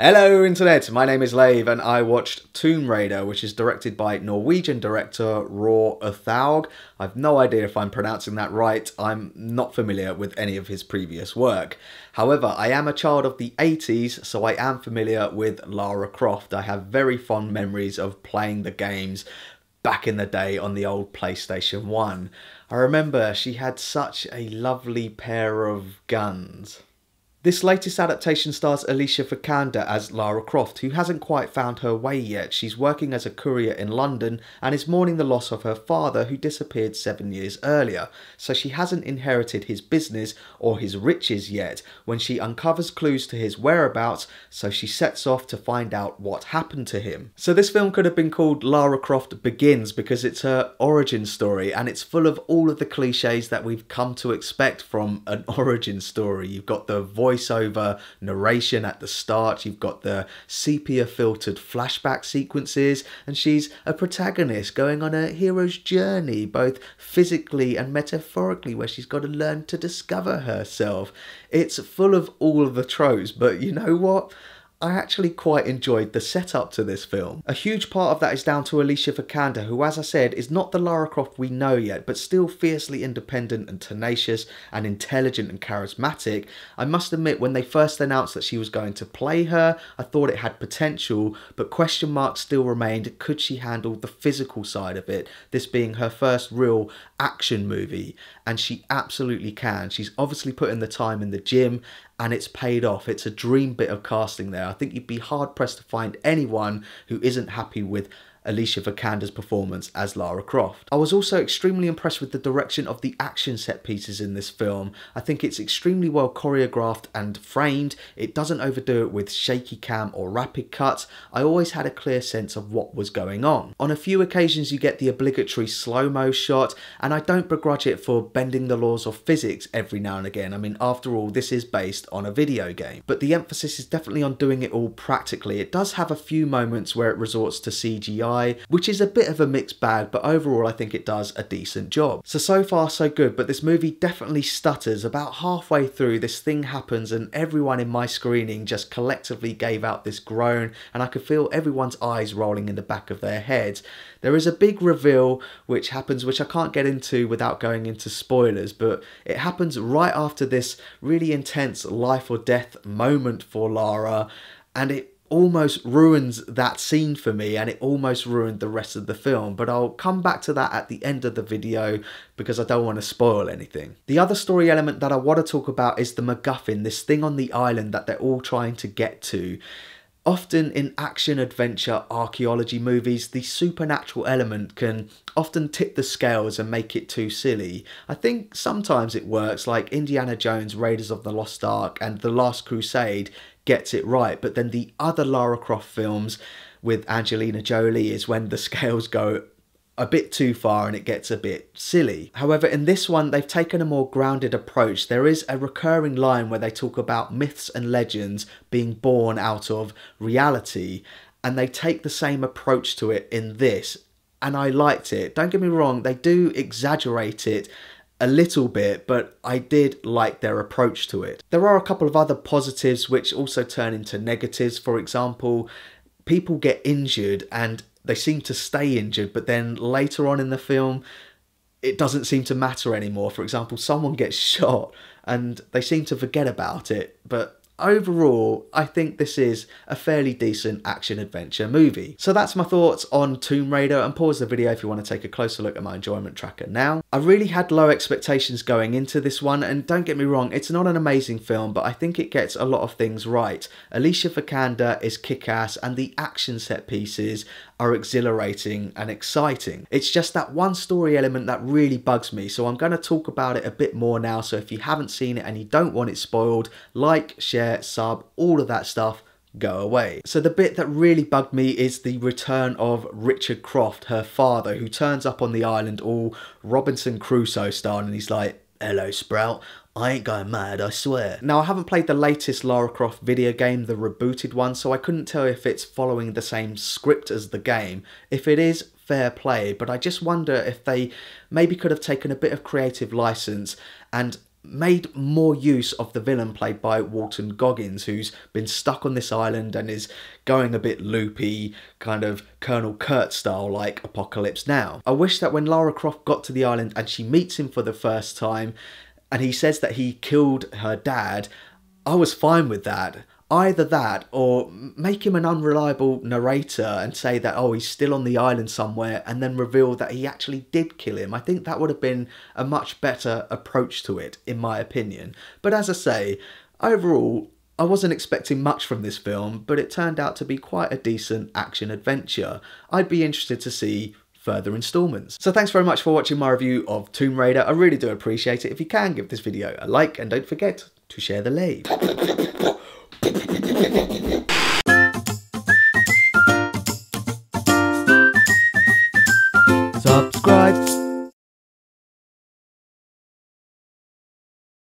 Hello Internet, my name is Lave and I watched Tomb Raider, which is directed by Norwegian director Uthaug. I've no idea if I'm pronouncing that right. I'm not familiar with any of his previous work. However, I am a child of the 80s, so I am familiar with Lara Croft. I have very fond memories of playing the games back in the day on the old PlayStation 1. I remember she had such a lovely pair of guns. This latest adaptation stars Alicia Vikander as Lara Croft, who hasn't quite found her way yet. She's working as a courier in London and is mourning the loss of her father, who disappeared 7 years earlier. So she hasn't inherited his business or his riches yet when she uncovers clues to his whereabouts, so she sets off to find out what happened to him. So this film could have been called Lara Croft Begins because it's her origin story and it's full of all of the cliches that we've come to expect from an origin story. You've got the voiceover narration at the start, you've got the sepia filtered flashback sequences, and she's a protagonist going on a hero's journey both physically and metaphorically, where she's got to learn to discover herself. It's full of all of the tropes, but you know what? I actually quite enjoyed the setup to this film. A huge part of that is down to Alicia Vikander, who, as I said, is not the Lara Croft we know yet, but still fiercely independent and tenacious and intelligent and charismatic. I must admit, when they first announced that she was going to play her, I thought it had potential, but question marks still remained. Could she handle the physical side of it? This being her first real action movie, and she absolutely can. She's obviously put in the time in the gym, and it's paid off. It's a dream bit of casting there. I think you'd be hard pressed to find anyone who isn't happy with Alicia Vikander's performance as Lara Croft. I was also extremely impressed with the direction of the action set pieces in this film. I think it's extremely well choreographed and framed. It doesn't overdo it with shaky cam or rapid cuts. I always had a clear sense of what was going on. On a few occasions you get the obligatory slow-mo shot, and I don't begrudge it for bending the laws of physics every now and again. I mean, after all, this is based on a video game. But the emphasis is definitely on doing it all practically. It does have a few moments where it resorts to CGI, which is a bit of a mixed bag, but overall I think it does a decent job. So far so good, but this movie definitely stutters. About halfway through, this thing happens and everyone in my screening just collectively gave out this groan, and I could feel everyone's eyes rolling in the back of their heads. There is a big reveal which happens, which I can't get into without going into spoilers, but it happens right after this really intense life or death moment for Lara, and it almost ruins that scene for me, and it almost ruined the rest of the film, but I'll come back to that at the end of the video because I don't want to spoil anything. The other story element that I want to talk about is the MacGuffin, this thing on the island that they're all trying to get to. Often in action, adventure, archaeology movies, the supernatural element can often tip the scales and make it too silly. I think sometimes it works, like Indiana Jones, Raiders of the Lost Ark and The Last Crusade gets it right, but then the other Lara Croft films with Angelina Jolie is when the scales go a bit too far and it gets a bit silly. However, in this one, they've taken a more grounded approach. There is a recurring line where they talk about myths and legends being born out of reality, and they take the same approach to it in this, and I liked it. Don't get me wrong, they do exaggerate it a little bit, but I did like their approach to it. There are a couple of other positives which also turn into negatives. For example, people get injured and they seem to stay injured, but then later on in the film it doesn't seem to matter anymore. For example, someone gets shot and they seem to forget about it, but overall, I think this is a fairly decent action-adventure movie. So that's my thoughts on Tomb Raider, and pause the video if you want to take a closer look at my enjoyment tracker now. I really had low expectations going into this one, and don't get me wrong, it's not an amazing film, but I think it gets a lot of things right. Alicia Vikander is kick-ass, and the action set pieces are exhilarating and exciting. It's just that one story element that really bugs me, so I'm going to talk about it a bit more now. So if you haven't seen it and you don't want it spoiled, like, share, sub, all of that stuff, go away. So the bit that really bugged me is the return of Richard Croft, her father, who turns up on the island all Robinson Crusoe style, and he's like, "Hello, Sprout. I ain't going mad, I swear." Now, I haven't played the latest Lara Croft video game, the rebooted one, so I couldn't tell if it's following the same script as the game. If it is, fair play, but I just wonder if they maybe could have taken a bit of creative license and made more use of the villain played by Walton Goggins, who's been stuck on this island and is going a bit loopy, kind of Colonel Kurt style like Apocalypse Now. I wish that when Lara Croft got to the island and she meets him for the first time and he says that he killed her dad, I was fine with that. Either that or make him an unreliable narrator and say that, oh, he's still on the island somewhere, and then reveal that he actually did kill him. I think that would have been a much better approach to it, in my opinion. But as I say, overall, I wasn't expecting much from this film, but it turned out to be quite a decent action adventure. I'd be interested to see further installments. So thanks very much for watching my review of Tomb Raider. I really do appreciate it. If you can, give this video a like and don't forget to share the Lave. Subscribe